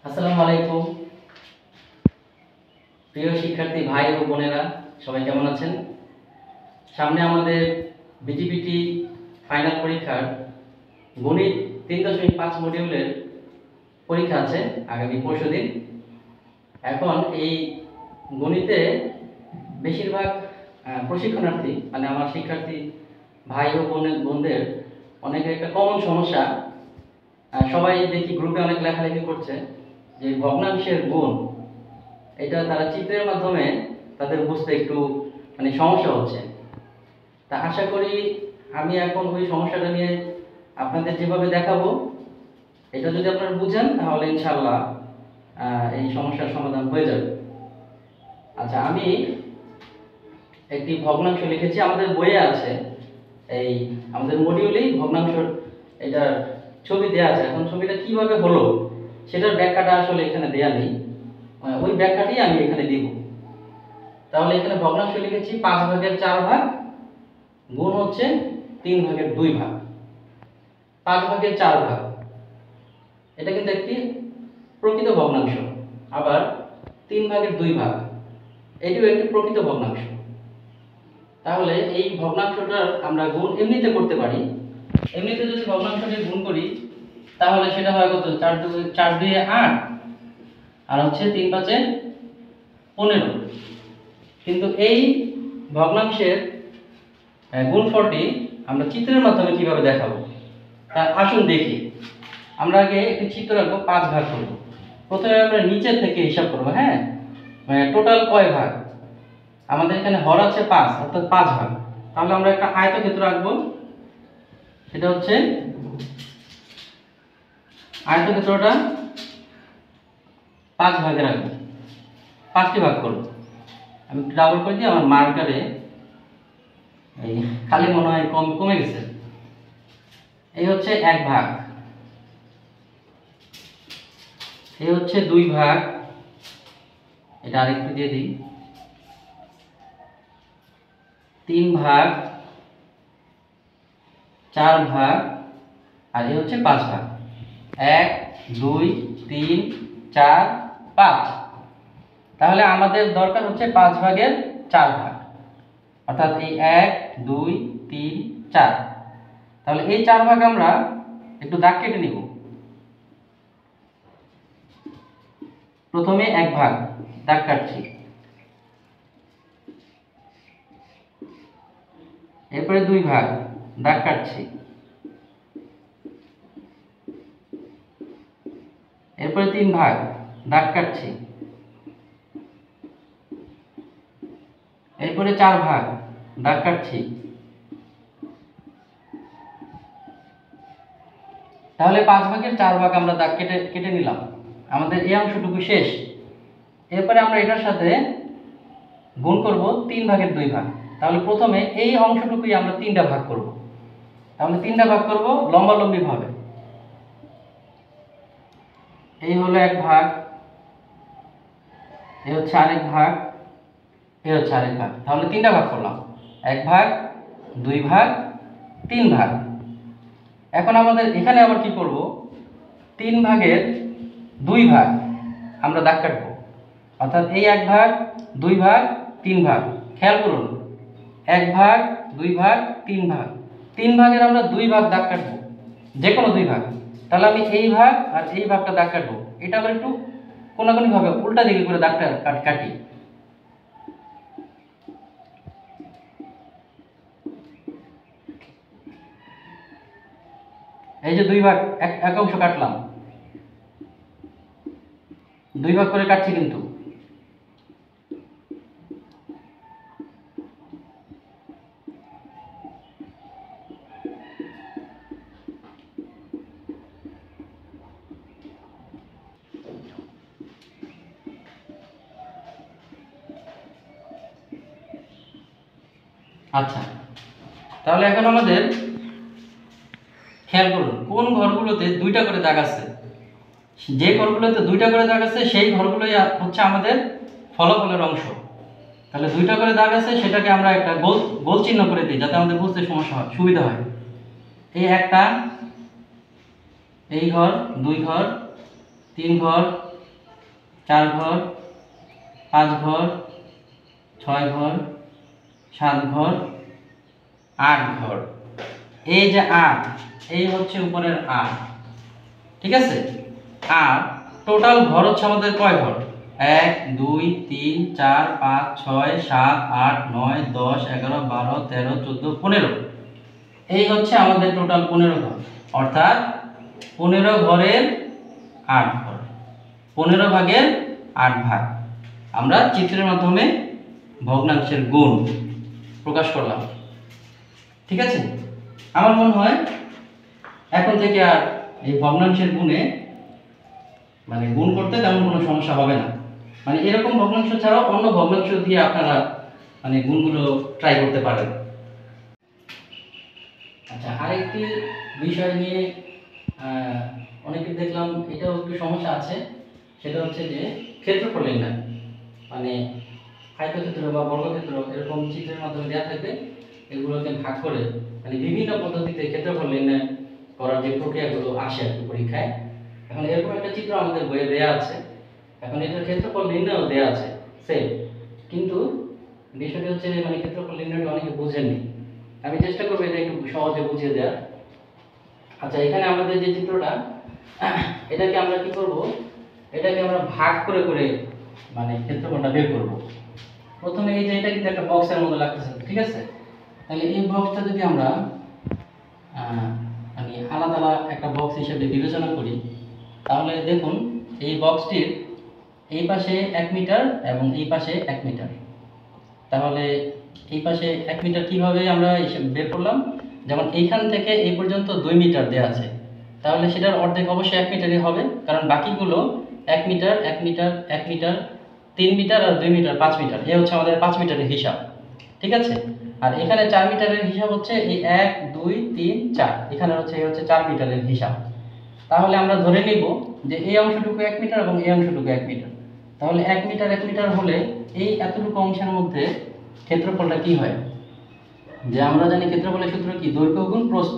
আসসালামু আলাইকুম প্রিয় শিক্ষার্থী ভাই ও বোনেরা, সবাই কেমন আছেন? সামনে আমাদের বিটিপিটি ফাইনাল পরীক্ষার গণিত 3.5 মডিউলের পরীক্ষা আছে আগামী পরশুদিন। এখন এই গণিতে বেশিরভাগ প্রশিক্ষণার্থী মানে আমার শিক্ষার্থী ভাই ও বোনদের অনেকের একটা কমন সমস্যা, সবাই দেখি গ্রুপে অনেক লেখালেখি করছে যে ভগ্নাংশের গুণ, এটা তারা চিত্রের মাধ্যমে তাদের বুঝতে একটু সমস্যা হচ্ছে। তা আশা করি আমি এখন ওই সমস্যাটা নিয়ে আপনাদের যেভাবে দেখাবো, এটা যদি আপনারা বুঝেন তাহলে ইনশাআল্লাহ এই সমস্যার সমাধান হয়ে যাবে। আচ্ছা, আমি একটি ভগ্নাংশ লিখেছি, আমাদের বইয়ে আছে, এই আমাদের মডিউলেই ভগ্নাংশ এটার ছবি দেওয়া আছে। এখন ছবিটা কিভাবে হলো সেটার ব্যাখ্যাটা আসলে এখানে দেয়া নেই, ওই ব্যাখ্যাটি আমি এখানে দিব। তাহলে এখানে ভগ্নাংশ লিখেছি 5/4 গুণ হচ্ছে 3/2। 5/4 এটা কিন্তু একটি প্রকৃত ভগ্নাংশ, আবার 3/2 এটিও একটি প্রকৃত ভগ্নাংশ। তাহলে এই ভগ্নাংশটার আমরা গুণ এমনিতে করতে পারি। এমনিতে যদি ভগ্নাংশটি গুণ করি তাহলে সেটা হয় কত? 4×2 8 আর হচ্ছে 3×5 15। কিন্তু এই ভগ্নাংশের গুণফলটি আমরা চিত্রের মাধ্যমে কিভাবে দেখাবো তা আসুন দেখি। আমরা আগে একটি চিত্র আঁকবো, 5 ভাগ করব। প্রথমে আমরা নিচে থেকে হিসাব করব। হ্যাঁ, টোটাল কয় ভাগ? আমাদের এখানে হর আছে 5, অর্থাৎ 5 ভাগ। তাহলে আমরা একটা আয়তক্ষেত্র আঁকবো, সেটা হচ্ছে আয়তক্ষেত্রটা 5 ভাগে রাখবো, 5টি ভাগ করব। আমি ডাবল করে দিই, আমার মার্কারে এই খালি মনে হয় কমে গেছে। এই হচ্ছে 1 ভাগ, এই হচ্ছে 2 ভাগ, এটা আরেকটু দিয়ে দিই, 3 ভাগ, 4 ভাগ, আর এই হচ্ছে 5 ভাগ। 1 2 3 4 5। তাহলে আমাদের দরকার হচ্ছে 5/4 ভাগ, অর্থাৎ এই 1 2 3 4। তাহলে এই 4 ভাগ আমরা একটু দাগ কেটে নিব। প্রথমে 1 ভাগ দাগ কাটছি, এরপরে 2 ভাগ দাগ কাটছি, এরপরে 3 ভাগ দাগ কাটছি, এরপরে 4 ভাগ দাগ কাটছি। তাহলে 5/4 আমরা দাগ কেটে নিলাম, আমাদের এই অংশটুকু শেষ। এরপরে আমরা এটার সাথে গুণ করব 3/2 ভাগ। তাহলে প্রথমে এই অংশটুকুই আমরা 3টা ভাগ করব। তাহলে 3টা ভাগ করব লম্বালম্বি ভাবে। এই হলো 1 ভাগ, এই হচ্ছে আরেক ভাগ, এই হচ্ছে আরেক ভাগ। তাহলে 3টা ভাগ করলাম, 1 ভাগ, 2 ভাগ, 3 ভাগ। এখন আমাদের এখানে আবার কি করব? 3/2 ভাগ আমরা দাগ কাটবো, অর্থাৎ এই 1 ভাগ, 2 ভাগ, 3 ভাগ। খেয়াল করুন, 1 ভাগ, 2 ভাগ, 3 ভাগ। 3 ভাগের আমরা 2 ভাগ দাগ কাটবো, যে কোনো 2 ভাগ। তাহলে আমি এই ভাগ আর এই ভাগটা দাগ কাটবো। এটা আবার একটু কোনাকুনি ভাবে উল্টা দিকে করে দাগটা কাটি। এই যে 2 ভাগ, এক অংশ কাটলাম, 2 ভাগ করে কাটছি কিন্তু। আচ্ছা, তাহলে এখন আমাদের খেয়াল করুন কোন ঘরগুলোতে 2টা করে দাগ আছে। যে ঘরগুলোতে 2টা করে দাগ আছে সেই ঘরগুলোই হচ্ছে আমাদের ফলাফলের অংশ। তাহলে 2টা করে দাগ আছে, সেটাকে আমরা একটা গোল চিহ্ন করে দিই যাতে আমাদের বুঝতে সুবিধা হয়। এই একটা, এই ঘর, 2 ঘর, 3 ঘর, 4 ঘর, 5 ঘর, 6 ঘর, 7 ঘর, 8 ঘর। এই যে 8, এই হচ্ছে উপরের 8, ঠিক আছে। আর টোটাল ঘর হচ্ছে আমাদের কয় ঘর? 1 2 3 4 5 6 7 8 9 10 11 12 13 14 15। এই হচ্ছে আমাদের টোটাল 15 ঘর, অর্থাৎ 15 ঘরের 8 ঘর, 15 ভাগের 8 ভাগ আমরা চিত্রের মাধ্যমে ভগ্নাংশের গুণ প্রকাশ করলাম, ঠিক আছে। আমার মনে হয় এখন থেকে আর এই ভগ্নাংশের গুণে মানে গুণ করতে তেমন কোনো সমস্যা হবে না। মানে এরকম ভগ্নাংশ ছাড়াও অন্য ভগ্নাংশ দিয়ে আপনারা মানে গুণগুলো ট্রাই করতে পারেন। আচ্ছা, আরেকটি বিষয় নিয়ে অনেকে দেখলাম এটাও একটু সমস্যা আছে, সেটা হচ্ছে যে ক্ষেত্রফল নির্ণয়। মানে আয়তক্ষেত্র বা বর্গক্ষেত্র এরকম চিত্রের মাধ্যমে দেওয়া থাকবে, এগুলোকে ভাগ করে মানে বিভিন্ন পদ্ধতিতে ক্ষেত্রফল নির্ণয় করার যে প্রক্রিয়াগুলো আসে আর কি পরীক্ষায়। এখন এরকম একটা চিত্র আমাদের বইয়ে দেওয়া আছে, এখন এটার ক্ষেত্রফল নির্ণয়ও দেওয়া আছে সেম, কিন্তু বিষয়টি হচ্ছে মানে ক্ষেত্রফল নির্ণয়টা অনেকে বুঝেননি। আমি চেষ্টা করবো এটা একটু সহজে বুঝিয়ে দেওয়ার। আচ্ছা, এখানে আমাদের যে চিত্রটা, এটাকে আমরা কি করব, এটাকে আমরা ভাগ করে করে মানে ক্ষেত্রফলটা বের করব। প্রথমে এই যে এটা কিন্তু একটা বক্সের মতো লাগতেছে, ঠিক আছে। তাহলে এই বক্সটা যদি আমরা মানে আলাদা আলাদা একটা বক্স হিসেবে বিবেচনা করি, তাহলে দেখুন এই বক্সটির এই পাশে 1 মিটার এবং এই পাশে 1 মিটার। তাহলে এই পাশে 1 মিটার কিভাবে আমরা বের করলাম, যেমন এইখান থেকে এই পর্যন্ত 2 মিটার দেওয়া আছে, তাহলে সেটার অর্ধেক অবশ্যই 1 মিটারই হবে, কারণ বাকিগুলো 1 মিটার 1 মিটার 1 মিটার 3 মিটার আর 2 মিটার 5 মিটার, এই হচ্ছে আমাদের 5 মিটারের হিসাব, ঠিক আছে। আর এখানে 4 মিটারের হিসাব হচ্ছে এই 1 2 3 4, এখানে হচ্ছে এই হচ্ছে 4 মিটারের হিসাব। তাহলে আমরা ধরে নিব যে এই অংশটুকু 1 মিটার এবং এই অংশটুকু 1 মিটার। তাহলে 1 মিটার 1 মিটার হলে এই এতটুকু অংশের মধ্যে ক্ষেত্রফলটা কি হয়, যে আমরা জানি ক্ষেত্রফলের সূত্র কি, দৈর্ঘ্য গুণ প্রস্থ।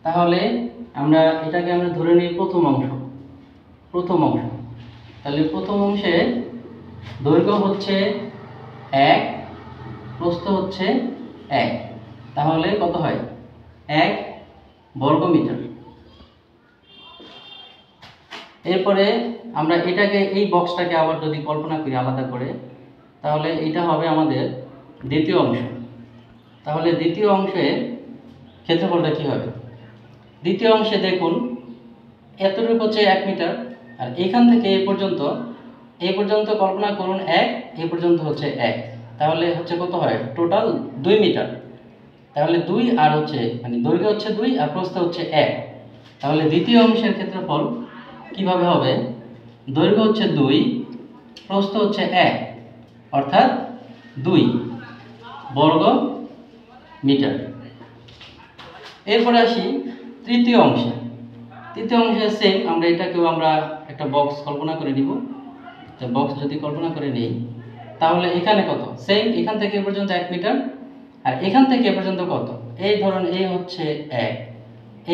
তাহলে আমরা এটাকে আমরা ধরে নিই প্রথম অংশ। তাহলে প্রথম অংশে দৈর্ঘ্য হচ্ছে 1, প্রস্থ হচ্ছে 1, তাহলে কত হয় 1 বর্গ মিটার। এরপরে আমরা এটাকে এই বক্সটাকে আবার যদি কল্পনা করি আলাদা করে, তাহলে এটা হবে আমাদের দ্বিতীয় অংশ। তাহলে দ্বিতীয় অংশের ক্ষেত্রফলটা কি হবে, দ্বিতীয় অংশে দেখুন এতটুকু হচ্ছে 1 মিটার, আর এখান থেকে এই পর্যন্ত কল্পনা করুন 1, এই পর্যন্ত হচ্ছে 1, তাহলে হচ্ছে কত হয় টোটাল 2 মিটার। তাহলে 2 আর হচ্ছে মানে দৈর্ঘ্য হচ্ছে 2 আর প্রস্থ হচ্ছে 1। তাহলে দ্বিতীয় অংশের ক্ষেত্রফল কিভাবে হবে, দৈর্ঘ্য হচ্ছে 2, প্রস্থ হচ্ছে 1, অর্থাৎ 2 বর্গ মিটার। এরপরে আসি তৃতীয় অংশে। সেম, আমরা এটাকেও আমরা একটা বক্স কল্পনা করে নিব। তো বক্স যদি কল্পনা করে নিই, তাহলে এখানে কত, সেম এখান থেকে এ পর্যন্ত 1 মিটার, আর এখান থেকে এ পর্যন্ত কত, এই ধরুন এই হচ্ছে 1,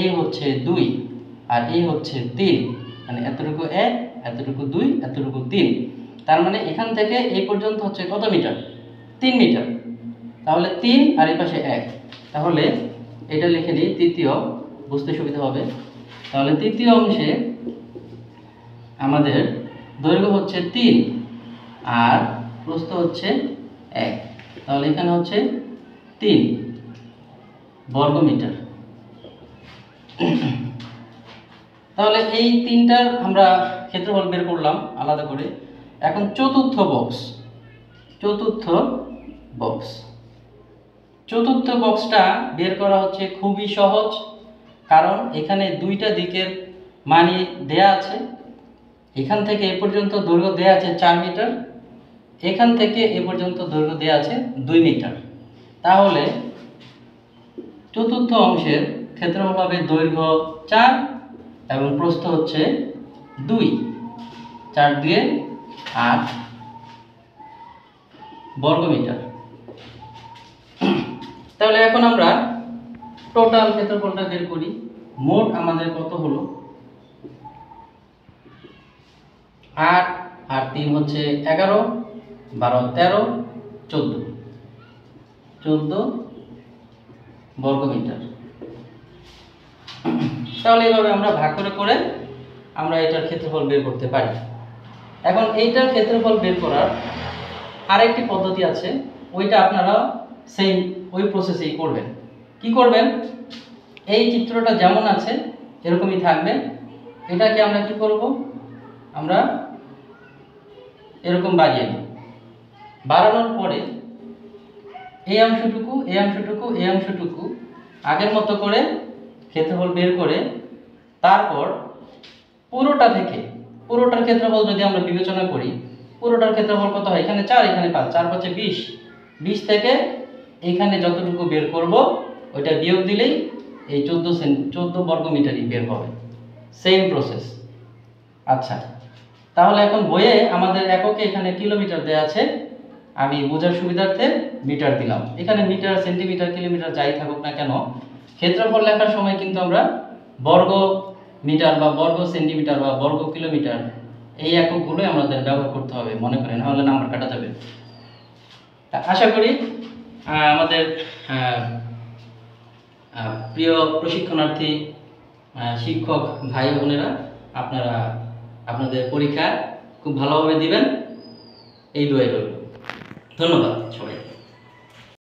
এই হচ্ছে 2 আর এই হচ্ছে 3, মানে এতটুকু 1 এতটুকু 2 এতটুকু 3, তার মানে এখান থেকে এই পর্যন্ত হচ্ছে কত মিটার, 3 মিটার। তাহলে 3 আর এই পাশে 1, তাহলে এটা লিখে নিই তৃতীয়, বুঝতে সুবিধা হবে। তাহলে তৃতীয় অংশে আমাদের দৈর্ঘ্য হচ্ছে 3 আর প্রস্থ হচ্ছে 1, তাহলে এখানে হচ্ছে 3 বর্গ মিটার। তাহলে এই তিনটার আমরা ক্ষেত্রফল বের করলাম আলাদা করে। এখন চতুর্থ বক্সটা বের করা হচ্ছে খুবই সহজ, কারণ এখানে দুইটা দিকের মানই দেয়া আছে। এখান থেকে এ পর্যন্ত দৈর্ঘ্য দেয়া আছে 4 মিটার, এখান থেকে এ পর্যন্ত দৈর্ঘ্য দেয়া আছে 2 মিটার। তাহলে চতুর্থ অংশের ক্ষেত্রফল হবে দৈর্ঘ্য 4 এবং প্রস্থ হচ্ছে 2, 4 দিয়ে 8 বর্গ মিটার। তাহলে এখন আমরা টোটাল ক্ষেত্রফলটা বের করি, মোট আমাদের কত হলো 8 আর 3 হচ্ছে 11, 12, 13, 14, 14 বর্গমিটার। তাহলে এইভাবে আমরা ভাগ করে করে আমরা এটার ক্ষেত্রফল বের করতে পারি। এখন এইটার ক্ষেত্রফল বের করার আরেকটি পদ্ধতি আছে, ওইটা আপনারা সেম ওই প্রসেসেই করবেন। কি করবেন, এই চিত্রটা যেমন আছে এরকমই থাকবে। এটাকে আমরা কি করব, আমরা এরকম বাড়িয়ে নেব। বাড়ানোর পরে এই অংশটুকু এই অংশটুকু এই অংশটুকু আগের মতো করে ক্ষেত্রফল বের করে তারপর পুরোটা থেকে, পুরোটার ক্ষেত্রফল যদি আমরা বিবেচনা করি, পুরোটার ক্ষেত্রফল কত হয়, এখানে 4 এখানে 5, 4 5 20, 20 থেকে এখানে যতটুকু বের করব ওইটা বিয়োগ দিলেই এই 14 বর্গমিটারই বের হবে। Same process. আচ্ছা, তাহলে এখন বইয়ে আমাদের এককে এখানে কিলোমিটার দেয়া আছে, আমি বোঝার সুবিধার্থে মিটার দিলাম। এখানে মিটার, সেন্টিমিটার, কিলোমিটার যাই থাকুক না কেন, ক্ষেত্রফল লেখার সময় কিন্তু আমরা বর্গ মিটার বা বর্গ সেন্টিমিটার বা বর্গ কিলোমিটার এই এককগুলোই আমাদের ব্যবহার করতে হবে, মনে করেন, নাহলে নাম্বার কাটা যাবে। আশা করি আমাদের প্রিয় প্রশিক্ষণার্থী শিক্ষক ভাই বোনেরা আপনারা আপনাদের পরীক্ষা খুব ভালোভাবে দিবেন, এই দোয়াই রইল। ধন্যবাদ সবাই।